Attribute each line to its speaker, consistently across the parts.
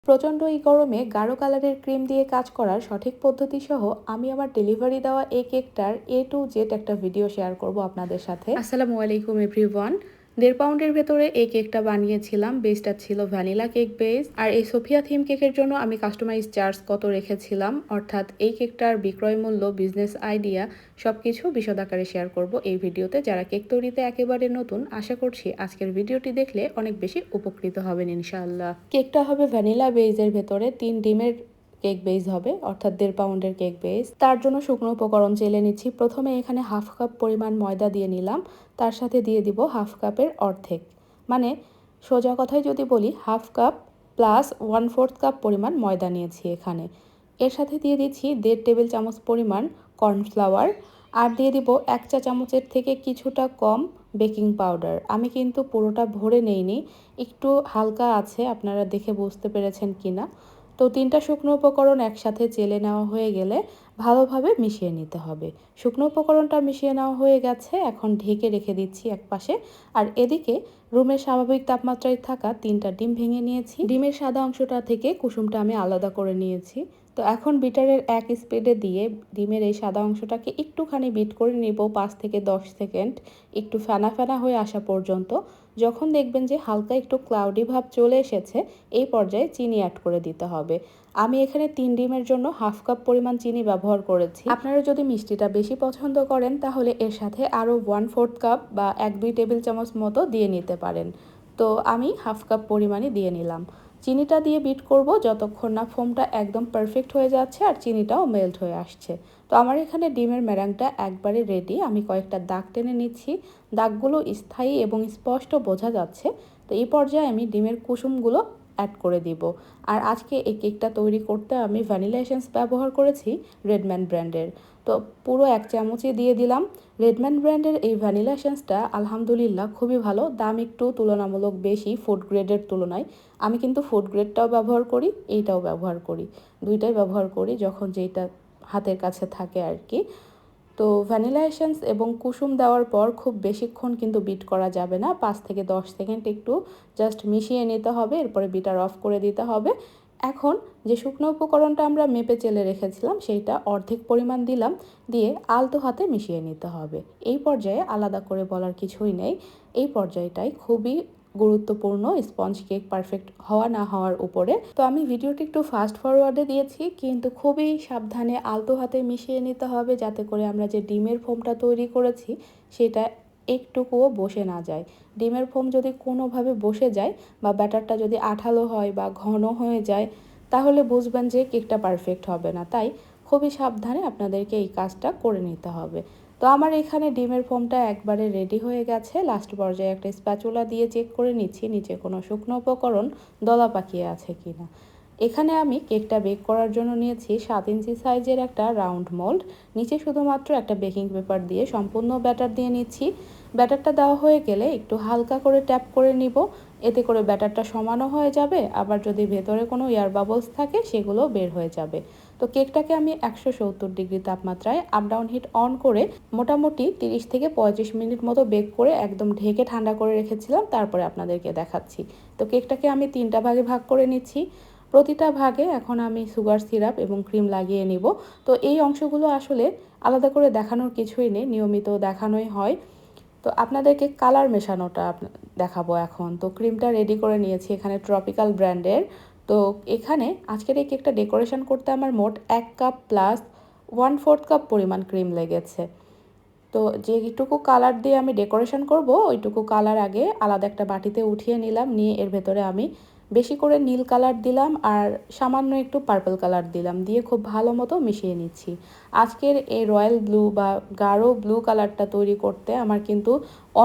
Speaker 1: প্রচণ্ড এই গরমে গাঢ় কালারের ক্রিম দিয়ে কাজ করার সঠিক পদ্ধতি সহ আমি আমার ডেলিভারি দেওয়া এই কেকটার A to Z একটা ভিডিও শেয়ার করব আপনাদের সাথে। আসসালামু আলাইকুম এভরিওয়ান। 1.5 পাউন্ডের ভেতরে এই কেকটা বানিয়েছিলাম। বেসটা ছিল ভ্যানিলা কেক বেস। আর এই সোফিয়া থিম কেকের জন্য আমি কাস্টমাইজ চার্জ কত রেখেছিলাম, অর্থাৎ এই কেকটার বিক্রয় মূল্য, বিজনেস আইডিয়া সবকিছু বিশদ আকারে শেয়ার করব এই ভিডিওতে। যারা কেক তৈরিতে একেবারে নতুন, আশা করছি আজকের ভিডিওটি দেখলে অনেক বেশি উপকৃত হবেন ইনশাআল্লাহ। কেকটা হবে ভ্যানিলা বেজের ভেতরে 3 ডিমের কেক বেস হবে, অর্থাৎ 1.5 পাউন্ডের কেক বেস। তার জন্য শুকনো উপকরণ চেলে নিচ্ছি। প্রথমে এখানে হাফ কাপ পরিমাণ ময়দা দিয়ে নিলাম, তার সাথে দিয়ে দিব হাফ কাপের অর্ধেক, মানে সোজা কথায় যদি বলি হাফ কাপ প্লাস 1/4 কাপ পরিমাণ ময়দা নিয়েছি এখানে। এর সাথে দিয়ে দিচ্ছি 1.5 টেবিল চামচ পরিমাণ কর্নফ্লাওয়ার, আর দিয়ে দিব 1 চা চামচের থেকে কিছুটা কম বেকিং পাউডার। আমি কিন্তু পুরোটা ভরে নেইনি, একটু হালকা আছে, আপনারা দেখে বুঝতে পেরেছেন কিনা। তো 3টা শুকনো উপকরণ একসাথে চেলে নেওয়া হয়ে গেলে ভালোভাবে মিশিয়ে নিতে হবে। শুকনো উপকরণটা মিশিয়ে নেওয়া হয়ে গেছে, এখন ঢেকে রেখে দিচ্ছি একপাশে। আর এদিকে রুমের স্বাভাবিক তাপমাত্রায় থাকা 3টা ডিম ভেঙে নিয়েছি। ডিমের সাদা অংশটা থেকে কুসুমটা আমি আলাদা করে নিয়েছি। তো এখন বিটারের এক স্পিডে দিয়ে ডিমের এই সাদা অংশটাকে একটুখানি বিট করে নিব 5 থেকে 10 সেকেন্ড, একটু ফেনা ফেনা হয়ে আসা পর্যন্ত। যখন দেখবেন যে হালকা একটু ক্লাউডি ভাব চলে এসেছে, এই পর্যায়ে চিনি অ্যাড করে দিতে হবে। আমি এখানে 3 ডিমের জন্য হাফ কাপ পরিমাণ চিনি ব্যবহার করেছি। আপনারা যদি মিষ্টিটা বেশি পছন্দ করেন তাহলে এর সাথে আরও 1/4 কাপ বা 1-2 টেবিল চামচ মতো দিয়ে নিতে পারেন। তো আমি হাফ কাপ পরিমাণই দিয়ে নিলাম। চিনিটা দিয়ে বিট করব যতক্ষণ না ফোমটা একদম পারফেক্ট হয়ে যাচ্ছে আর চিনিটাও মেল্ট হয়ে আসছে। তো আমার এখানে ডিমের ম্যারাংটা একবারে রেডি। আমি কয়েকটা দাগ টেনে নিচ্ছি, দাগগুলো স্থায়ী এবং স্পষ্ট বোঝা যাচ্ছে। তো এই পর্যায়ে আমি ডিমের কুসুমগুলো অ্যাড করে দিব। আর আজকে এই কেকটা তৈরি করতে আমি ভ্যানিলা এসেন্স ব্যবহার করেছি রেডম্যান ব্র্যান্ডের। তো পুরো 1 চামচই দিয়ে দিলাম। রেডম্যান ব্র্যান্ডের এই ভ্যানিলা এসেন্সটা আলহামদুলিল্লাহ খুবই ভালো, দাম একটু তুলনামূলক বেশি ফুড গ্রেডের তুলনায়। আমি কিন্তু ফুড গ্রেডটাও ব্যবহার করি, এইটাও ব্যবহার করি, দুইটাই ব্যবহার করি যখন যেইটা হাতের কাছে থাকে আর কি। তো ভ্যানিলা এসেন্স এবং কুসুম দেওয়ার পর খুব বেশিক্ষণ কিন্তু বিট করা যাবে না, 5 থেকে 10 সেকেন্ড একটু জাস্ট মিশিয়ে নিতে হবে, এরপরে বিটার অফ করে দিতে হবে। এখন যে শুকনো উপকরণটা আমরা মেপে চেলে রেখেছিলাম সেইটা অর্ধেক পরিমাণ দিলাম, দিয়ে আলতো হাতে মিশিয়ে নিতে হবে। এই পর্যায়ে আলাদা করে বলার কিছুই নেই, এই পর্যায়টাই খুবই গুরুত্বপূর্ণ স্পঞ্জ কেক পারফেক্ট হওয়া না হওয়ার উপরে। তো আমি ভিডিওটি একটু ফাস্ট ফরওয়ার্ডে দিয়েছি, কিন্তু খুবই সাবধানে আলতো হাতে মিশিয়ে নিতে হবে যাতে করে আমরা যে ডিমের ফোমটা তৈরি করেছি সেটা একটুকুও বসে না যায়। ডিমের ফোম যদি কোনোভাবে বসে যায় বা ব্যাটারটা যদি আঠালো হয় বা ঘন হয়ে যায় তাহলে বুঝবেন যে কেকটা পারফেক্ট হবে না। তাই খুবই সাবধানে আপনাদেরকে এই কাজটা করে নিতে হবে। তো আমার এখানে ডিমের ফোমটা একবারে রেডি হয়ে গেছে। লাস্ট পর্যায়ে একটা স্প্যাচুলা দিয়ে চেক করে নিচ্ছি নিচে কোনো শুকনো উপকরণ দলা পাকিয়ে আছে কিনা। এখানে আমি কেকটা বেক করার জন্য নিয়েছি 7 ইঞ্চি সাইজের একটা রাউন্ড মোল্ড। নিচে শুধুমাত্র একটা বেকিং পেপার দিয়ে সম্পূর্ণ ব্যাটার দিয়ে নিচ্ছি। ব্যাটারটা দেওয়া হয়ে গেলে একটু হালকা করে ট্যাপ করে নিব, এতে করে ব্যাটারটা সমানও হয়ে যাবে, আবার যদি ভেতরে কোনো এয়ার বাবলস থাকে সেগুলো বের হয়ে যাবে। তো কেকটাকে আমি 170 ডিগ্রি তাপমাত্রায় আপ ডাউন হিট অন করে মোটামুটি 30 থেকে 35 মিনিট মতো বেক করে একদম ঢেকে ঠান্ডা করে রেখেছিলাম, তারপরে আপনাদেরকে দেখাচ্ছি। তো কেকটাকে আমি 3টা ভাগে ভাগ করে নিচ্ছি। প্রতিটা ভাগে এখন আমি সুগার সিরাপ এবং ক্রিম লাগিয়ে নিব। তো এই অংশগুলো আসলে আলাদা করে দেখানোর কিছুই নেই, নিয়মিত দেখানোই হয়। তো আপনাদেরকে কালার মেশানোটা দেখাবো এখন। তো ক্রিমটা রেডি করে নিয়েছি এখানে ট্রপিক্যাল ব্র্যান্ডের। তো এখানে আজকের এই কেকটা ডেকোরেশন করতে আমার মোট 1 কাপ প্লাস 1/4 কাপ পরিমাণ ক্রিম লেগেছে। তো যেটুকু কালার দিয়ে আমি ডেকোরেশন করব ওইটুকু কালার আগে আলাদা একটা বাটিতে উঠিয়ে নিলাম, নিয়ে এর ভেতরে আমি বেশি করে নীল কালার দিলাম আর সামান্য একটু পার্পল কালার দিলাম, দিয়ে খুব ভালো মতো মিশিয়ে নিচ্ছি। আজকের এই রয়্যাল ব্লু বা গাঢ় ব্লু কালারটা তৈরি করতে আমার কিন্তু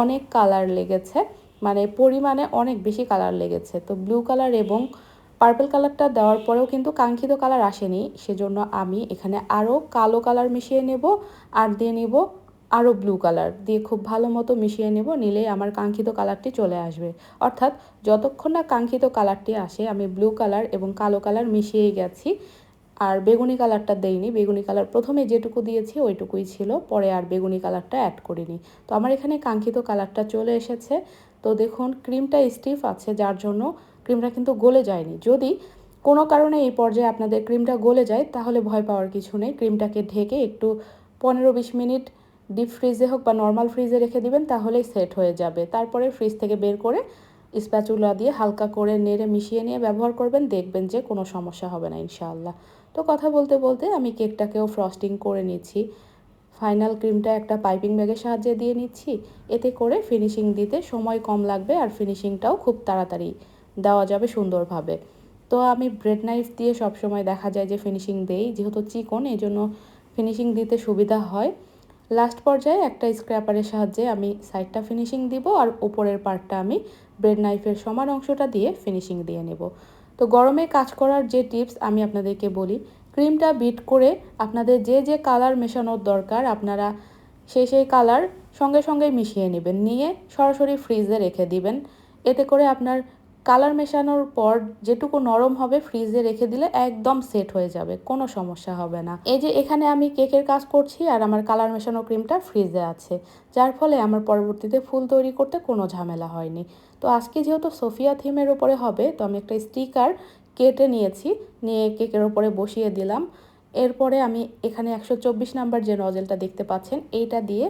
Speaker 1: অনেক কালার লেগেছে, মানে পরিমাণে অনেক বেশি কালার লেগেছে। তো ব্লু কালার এবং পার্পল কালারটা দেওয়ার পরেও কিন্তু কাঙ্ক্ষিত কালার আসেনি, সেজন্য আমি এখানে আরও কালো কালার মিশিয়ে নেব আর দিয়ে নেব আরও ব্লু কালার দিয়ে খুব ভালো মতো মিশিয়ে নেব, নিলেই আমার কাঙ্ক্ষিত কালারটি চলে আসবে। অর্থাৎ যতক্ষণ না কাঙ্ক্ষিত কালারটি আসে আমি ব্লু কালার এবং কালো কালার মিশিয়েই গেছি, আর বেগুনি কালারটা দেইনি। বেগুনি কালার প্রথমে যেটুকু দিয়েছি ওইটুকুই ছিল, পরে আর বেগুনি কালারটা অ্যাড করিনি। তো আমার এখানে কাঙ্ক্ষিত কালারটা চলে এসেছে। তো দেখুন ক্রিমটা স্টিফ আছে যার জন্য ক্রিমটা কিন্তু গলে যায়নি। যদি কোনো কারণে এই পর্যায়ে আপনাদের ক্রিমটা গলে যায় তাহলে ভয় পাওয়ার কিছু নেই। ক্রিমটাকে ঢেকে একটু 15-20 মিনিট ডিপ ফ্রিজে হোক বা নর্মাল ফ্রিজে রেখে দিবেন, তাহলেই সেট হয়ে যাবে। তারপরে ফ্রিজ থেকে বের করে স্প্যাচুলা দিয়ে হালকা করে নেড়ে মিশিয়ে নিয়ে ব্যবহার করবেন, দেখবেন যে কোনো সমস্যা হবে না ইনশাআল্লাহ। তো কথা বলতে বলতে আমি কেকটাকেও ফ্রস্টিং করে নিচ্ছি। ফাইনাল ক্রিমটা একটা পাইপিং ব্যাগের সাহায্যে দিয়ে নিচ্ছি। এতে করে ফিনিশিং দিতে সময় কম লাগবে আর ফিনিশিংটাও খুব তাড়াতাড়ি দেওয়া যাবে সুন্দরভাবে। তো আমি ব্রেড নাইফ দিয়ে সবসময় দেখা যায় যে ফিনিশিং দেই, যেহেতু চিকন এই জন্য ফিনিশিং দিতে সুবিধা হয়। লাস্ট পর্যায়ে একটা স্ক্র্যাপারের সাহায্যে আমি সাইডটা ফিনিশিং দিব আর উপরের পার্টটা আমি ব্রেড নাইফের সমান অংশটা দিয়ে ফিনিশিং দিয়ে নেব। তো গরমে কাজ করার যে টিপস আমি আপনাদেরকে বলি, ক্রিমটা বিট করে আপনাদের যে যে কালার মেশানোর দরকার আপনারা সেই কালার সঙ্গে সঙ্গে মিশিয়ে নেবেন, নিয়ে সরাসরি ফ্রিজে রেখে দিবেন। এতে করে আপনার কালার মেশানোর পর যেটুকু নরম হবে ফ্রিজে রেখে দিলে একদম সেট হয়ে যাবে, কোনো সমস্যা হবে না। এই যে এখানে আমি কেকের কাজ করছি আর আমার কালার মেশানো ক্রিমটা ফ্রিজে আছে, যার ফলে আমার পরবর্তীতে ফুল তৈরি করতে কোনো ঝামেলা হয়নি। তো আজকে যেহেতু সোফিয়া থিমের উপরে হবে, তো আমি একটা স্টিকার কেটে নিয়েছি, নিয়ে কেকের ওপরে বসিয়ে দিলাম। এরপরে আমি এখানে 124 নাম্বার যে নজেলটা দেখতে পাচ্ছেন এইটা দিয়ে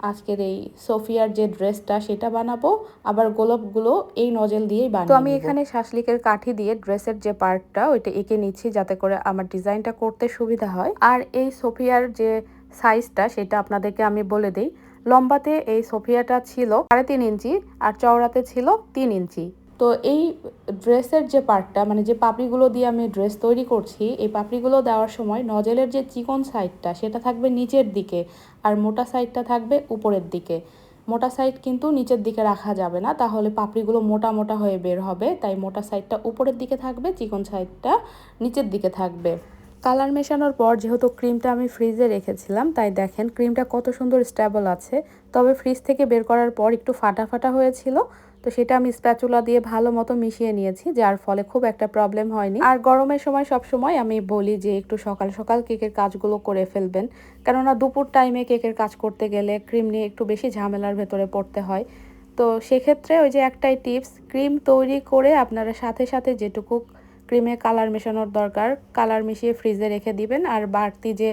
Speaker 1: আজকের এই সোফিয়ার যে ড্রেসটা সেটা বানাবো, আবার গোলাপগুলো এই নজেল দিয়েই বানাবো। তো আমি এখানে শাসলিকের কাঠি দিয়ে ড্রেসের যে পার্টটা ওইটা এঁকে নিচ্ছি, যাতে করে আমার ডিজাইনটা করতে সুবিধা হয়। আর এই সোফিয়ার যে সাইজটা সেটা আপনাদেরকে আমি বলে দিই। লম্বাতে এই সোফিয়াটা ছিল 3.5 ইঞ্চি আর চওড়াতে ছিল 3 ইঞ্চি। তো এই ড্রেসের যে পার্টটা মানে যে পাপড়িগুলো দিয়ে আমি ড্রেস তৈরি করছি, এই পাপড়িগুলো দেওয়ার সময় নজেলের যে চিকন সাইডটা সেটা থাকবে নিচের দিকে আর মোটা সাইডটা থাকবে উপরের দিকে। মোটা সাইড কিন্তু নিচের দিকে রাখা যাবে না, তাহলে পাপড়িগুলো মোটা মোটা হয়ে বের হবে। তাই মোটা সাইডটা উপরের দিকে থাকবে, চিকন সাইডটা নিচের দিকে থাকবে। কালার মেশানোর পর যেহেতু ক্রিমটা আমি ফ্রিজে রেখেছিলাম, তাই দেখেন ক্রিমটা কত সুন্দর স্টেবল আছে। তবে ফ্রিজ থেকে বের করার পর একটু ফাটা ফাটা হয়েছিল, তো সেটা আমি স্প্যাচুলা দিয়ে ভালো মতো মিশিয়ে নিয়েছি, যার ফলে খুব একটা প্রবলেম হয়নি। আর গরমের সময় সব সময় আমি বলি যে একটু সকাল সকাল কেকের কাজগুলো করে ফেলবেন, কেননা দুপুর টাইমে কেকের কাজ করতে গেলে ক্রিম নিয়ে একটু বেশি ঝামেলার ভেতরে পড়তে হয়। তো সেক্ষেত্রে ওই যে একটাই টিপস, ক্রিম তৈরি করে আপনারা সাথে সাথে যেটুকু ক্রিমে কালার মেশানোর দরকার কালার মিশিয়ে ফ্রিজে রেখে দিবেন, আর বাড়তি যে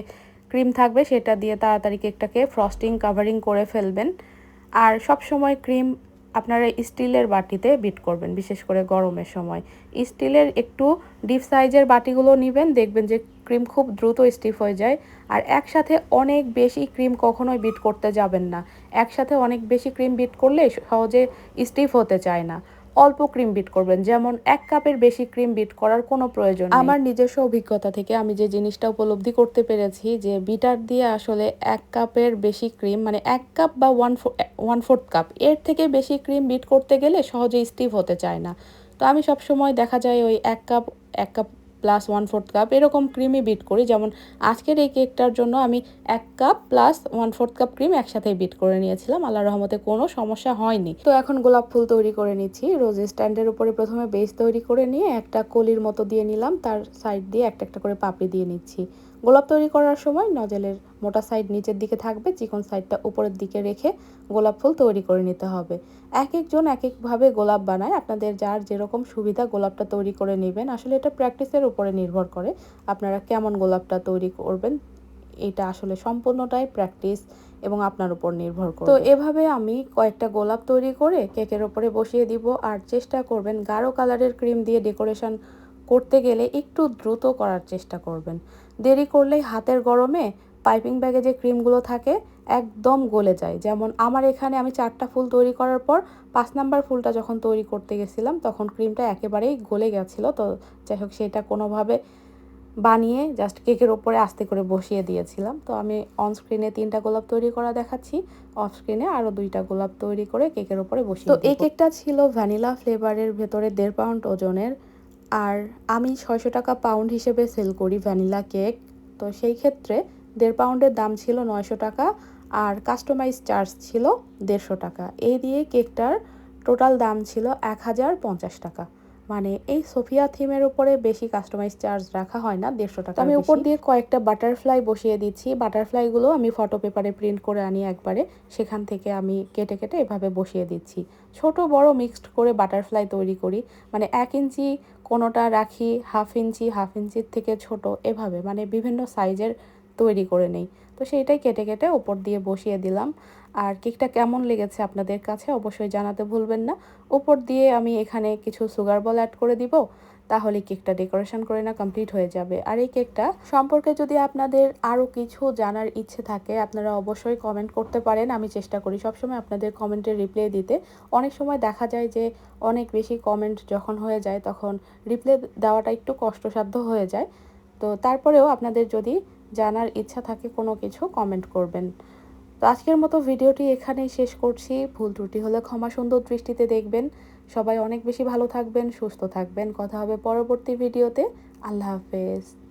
Speaker 1: ক্রিম থাকবে সেটা দিয়ে তাড়াতাড়ি কেকটাকে ফ্রস্টিং কাভারিং করে ফেলবেন। আর সব সময় ক্রিম আপনারা স্টিলের বাটিতে বিট করবেন, বিশেষ করে গরমের সময়। স্টিলের একটু ডিপ সাইজের বাটিগুলো নেবেন, দেখবেন যে ক্রিম খুব দ্রুত স্টিফ হয়ে যায়। আর একসাথে অনেক বেশি ক্রিম কখনোই বিট করতে যাবেন না। একসাথে অনেক বেশি ক্রিম বিট করলে সহজে স্টিফ হতে চায় না। অল্প ক্রিম বিট করবেন, যেমন 1 কাপের বেশি ক্রিম বিট করার কোনো প্রয়োজন নেই। আমার নিজস্ব অভিজ্ঞতা থেকে আমি যে জিনিসটা উপলব্ধি করতে পেরেছি যে বিটার দিয়ে আসলে 1 কাপের বেশি ক্রিম মানে 1 কাপ বা 1/4 কাপ এর থেকে বেশি ক্রিম বিট করতে গেলে সহজে স্টিফ হতে চায় না। তো আমি সবসময় দেখা যায় ওই 1 কাপ প্লাস 1/4 কাপ এরকম ক্রিমই বিট করি। যেমন আজকের এই কেকটার জন্য আমি 1 কাপ প্লাস 1/4 কাপ ক্রিম একসাথে বিট করে নিয়েছিলাম, আল্লাহর রহমতে কোনো সমস্যা হয়নি। তো এখন গোলাপ ফুল তৈরি করে নিচ্ছি। রোজ স্ট্যান্ডের উপরে প্রথমে বেস তৈরি করে নিয়ে একটা কলির মতো দিয়ে নিলাম, তার সাইড দিয়ে একটা একটা করে পাপড়ি দিয়ে নিচ্ছি। গোলাপ তৈরি করার সময় নজেলের মোটা সাইড নিচের দিকে থাকবে, চিকন সাইডটা উপরের দিকে রেখে গোলাপ ফুল তৈরি করে নিতে হবে। এক একজন এক একভাবে গোলাপ বানায়, আপনাদের যার যেরকম সুবিধা গোলাপটা তৈরি করে নেবেন। আসলে এটা প্র্যাকটিসের উপরে নির্ভর করে আপনারা কেমন গোলাপটা তৈরি করবেন, এটা আসলে সম্পূর্ণটাই প্র্যাকটিস এবং আপনার উপর নির্ভর করে। তো এভাবে আমি কয়েকটা গোলাপ তৈরি করে কেকের ওপরে বসিয়ে দিব। আর চেষ্টা করবেন গাঢ় কালারের ক্রিম দিয়ে ডেকোরেশন করতে গেলে একটু দ্রুত করার চেষ্টা করবেন। দেরি করলেই হাতের গরমে পাইপিং ব্যাগে যে ক্রিমগুলো থাকে একদম গলে যায়। যেমন আমার এখানে আমি 4টা ফুল তৈরি করার পর 5 নাম্বার ফুলটা যখন তৈরি করতে গেছিলাম তখন ক্রিমটা একেবারেই গলে গেছিলো। তো যাই হোক, সেটা কোনোভাবে বানিয়ে জাস্ট কেকের ওপরে আস্তে করে বসিয়ে দিয়েছিলাম। তো আমি অন স্ক্রিনে 3টা গোলাপ তৈরি করা দেখাচ্ছি, অফ স্ক্রিনে আরও 2টা গোলাপ তৈরি করে কেকের ওপরে বসিয়ে। তো এই কেকটা ছিল ভ্যানিলা ফ্লেভারের ভেতরে 1.5 পাউন্ড ওজনের। আর আমি 600 টাকা পাউন্ড হিসেবে সেল করি ভ্যানিলা কেক। তো সেই ক্ষেত্রে 1.5 পাউন্ডের দাম ছিল 900 টাকা আর কাস্টমাইজ চার্জ ছিল 150 টাকা। এই দিয়ে কেকটার টোটাল দাম ছিল 1050 টাকা। মানে এই সোফিয়া থিমের উপরে বেশি কাস্টমাইজ চার্জ রাখা হয় না, 150 টাকা। আমি উপর দিয়ে কয়েকটা বাটারফ্লাই বসিয়ে দিচ্ছি। বাটারফ্লাইগুলো আমি ফটো পেপারে প্রিন্ট করে আনি একবারে, সেখান থেকে আমি কেটে কেটে এভাবে বসিয়ে দিচ্ছি। ছোট বড় মিক্সড করে বাটারফ্লাই তৈরি করি, মানে 1 ইঞ্চি কোনোটা রাখি 1/2 ইঞ্চি, 1/2 ইঞ্চির থেকে ছোট, এভাবে মানে বিভিন্ন সাইজের তৈরি করে নেই। তো সেইটাই কেটে কেটে ওপর দিয়ে বসিয়ে দিলাম। আর কেকটা কেমন লেগেছে আপনাদের কাছে অবশ্যই জানাতে ভুলবেন না। উপর দিয়ে আমি এখানে কিছু সুগার বল অ্যাড করে দিব, তাহলে কেকটা ডেকোরেশন করে না কমপ্লিট হয়ে যাবে। আর এই কেকটা সম্পর্কে যদি আপনাদের আরও কিছু জানার ইচ্ছে থাকে আপনারা অবশ্যই কমেন্ট করতে পারেন। আমি চেষ্টা করি সবসময় আপনাদের কমেন্টের রিপ্লাই দিতে। অনেক সময় দেখা যায় যে অনেক বেশি কমেন্ট যখন হয়ে যায় তখন রিপ্লাই দেওয়াটা একটু কষ্টসাধ্য হয়ে যায়। তো তারপরেও আপনাদের যদি জানার ইচ্ছা থাকে কোনো কিছু কমেন্ট করবেন। তো আজকের মতো ভিডিওটি এখানেই শেষ করছি। ভুল ত্রুটি হলে ক্ষমা সুন্দর দৃষ্টিতে দেখবেন। সবাই অনেক বেশি ভালো থাকবেন, সুস্থ থাকবেন। কথা হবে পরবর্তী ভিডিওতে। আল্লাহ হাফেজ।